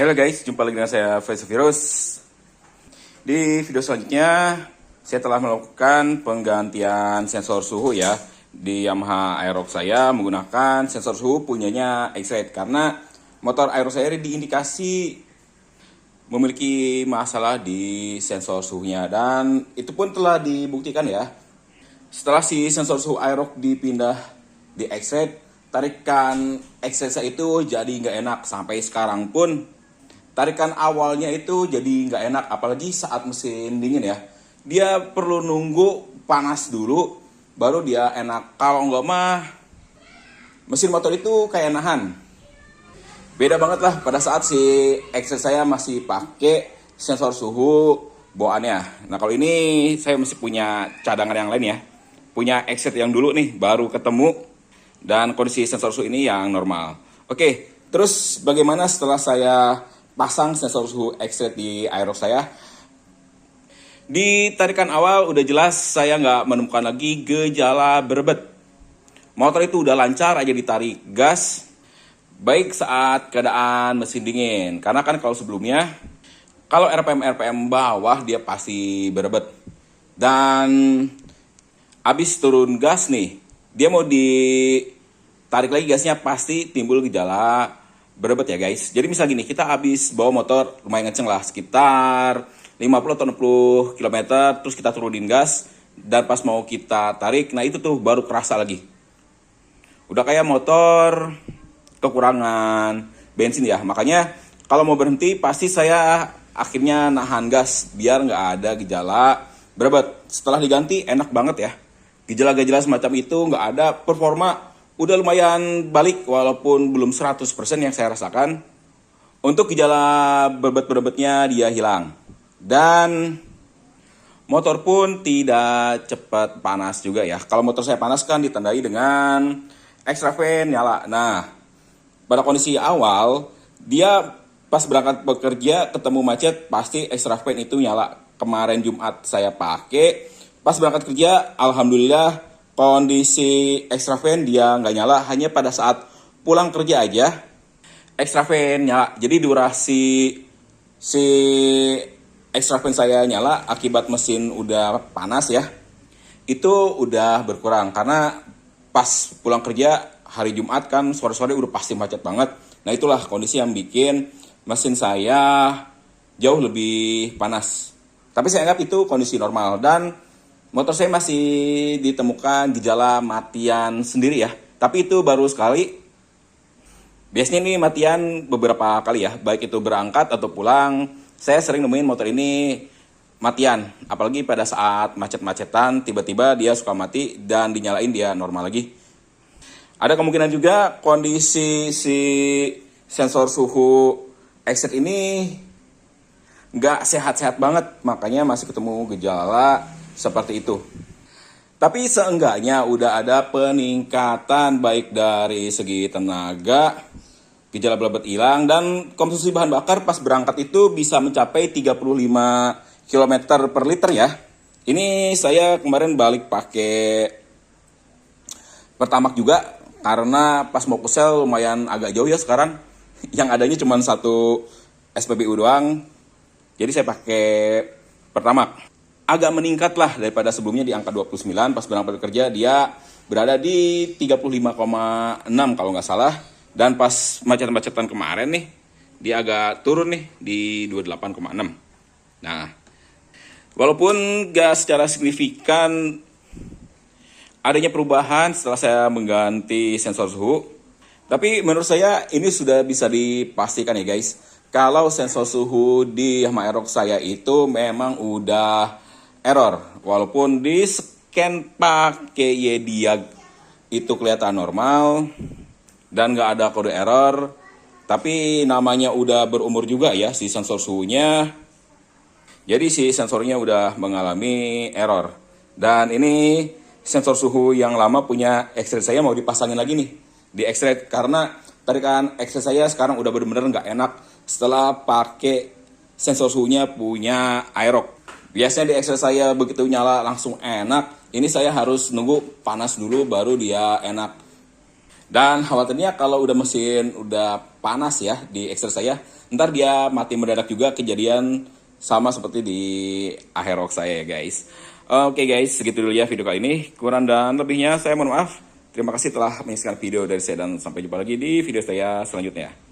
Halo guys, jumpa lagi dengan saya Faisal Virus. Di video selanjutnya, saya telah melakukan penggantian sensor suhu ya di Yamaha Aerox saya menggunakan sensor suhu punyanya X-Rite karena motor Aerox saya diindikasi memiliki masalah di sensor suhunya dan itu pun telah dibuktikan ya. Setelah si sensor suhu Aerox dipindah di X-Rite, tarikan X-Rite saya itu jadi nggak enak sampai sekarang pun. Tarikan awalnya itu jadi nggak enak, apalagi saat mesin dingin ya. Dia perlu nunggu panas dulu, baru dia enak. Kalau nggak mah, mesin motor itu kayak nahan. Beda banget lah pada saat si X-Rite saya masih pakai sensor suhu bawaannya. Nah kalau ini saya masih punya cadangan yang lain ya. Punya X-Rite yang dulu nih, baru ketemu. Dan kondisi sensor suhu ini yang normal. Oke, terus bagaimana setelah saya pasang sensor suhu X-Rite di Aerox saya? Di tarikan awal udah jelas saya nggak menemukan lagi gejala berebet. Motor itu udah lancar aja ditarik gas, baik saat keadaan mesin dingin. Karena kan kalau sebelumnya, kalau RPM bawah dia pasti berebet. Dan abis turun gas nih, dia mau ditarik lagi gasnya pasti timbul gejala berebet ya guys. Jadi misal gini, kita habis bawa motor lumayan kenceng lah, sekitar 50 atau 60 km, terus kita turunin gas, dan pas mau kita tarik, nah itu tuh baru kerasa lagi. Udah kayak motor kekurangan bensin ya. Makanya kalau mau berhenti, pasti saya akhirnya nahan gas, biar nggak ada gejala berebet. Setelah diganti, enak banget ya. Gejala-gejala semacam itu nggak ada, performa udah lumayan balik walaupun belum 100% yang saya rasakan. Untuk gejala berebet-berebetnya dia hilang. Dan motor pun tidak cepat panas juga ya. Kalau motor saya panas kan ditandai dengan extra fan nyala. Nah, pada kondisi awal dia pas berangkat bekerja ketemu macet pasti extra fan itu nyala. Kemarin Jumat saya pakai, pas berangkat kerja alhamdulillah kondisi extra fan dia nggak nyala, hanya pada saat pulang kerja aja extra fan nyala. Jadi durasi si extra fan saya nyala akibat mesin udah panas ya, itu udah berkurang. Karena pas pulang kerja hari Jumat kan sore-sore udah pasti macet banget. Nah itulah kondisi yang bikin mesin saya jauh lebih panas. Tapi saya anggap itu kondisi normal dan motor saya masih ditemukan gejala matian sendiri ya. Tapi itu baru sekali. Biasanya ini matian beberapa kali ya. Baik itu berangkat atau pulang. Saya sering nemuin motor ini matian. Apalagi pada saat macet-macetan, tiba-tiba dia suka mati dan dinyalain dia normal lagi. Ada kemungkinan juga kondisi si sensor suhu X-Rite ini nggak sehat-sehat banget. Makanya masih ketemu gejala seperti itu. Tapi seenggaknya udah ada peningkatan baik dari segi tenaga, gejala berebet hilang, dan konsumsi bahan bakar pas berangkat itu bisa mencapai 35 km per liter ya. Ini saya kemarin balik pakai Pertamax juga karena pas mau ke sel lumayan agak jauh ya sekarang. Yang adanya cuma satu SPBU doang. Jadi saya pakai Pertamax. Agak meningkat lah daripada sebelumnya di angka 29. Pas berangkat kerja dia berada di 35,6 kalau nggak salah. Dan pas macet-macetan kemarin nih, dia agak turun nih di 28,6. Nah, walaupun nggak secara signifikan adanya perubahan setelah saya mengganti sensor suhu, tapi menurut saya ini sudah bisa dipastikan ya guys, kalau sensor suhu di Yamaha Aerox saya itu memang udah error. Walaupun di scan pakai YDIAG itu kelihatan normal dan nggak ada kode error, tapi namanya udah berumur juga ya si sensor suhunya. Jadi si sensornya udah mengalami error. Dan ini sensor suhu yang lama punya X-Rite saya mau dipasangin lagi nih di X-Rite karena tarikan X-Rite saya sekarang udah bener-bener nggak enak setelah pakai sensor suhunya punya Aerox. Biasanya di X-Rite saya begitu nyala langsung enak. Ini saya harus nunggu panas dulu baru dia enak. Dan khawatirnya kalau udah mesin udah panas ya di exhaust saya, ntar dia mati mendadak juga, kejadian sama seperti di Aerox saya ya guys. Oke guys, segitu dulu ya video kali ini. Kurang dan lebihnya saya mohon maaf. Terima kasih telah menyaksikan video dari saya dan sampai jumpa lagi di video saya selanjutnya.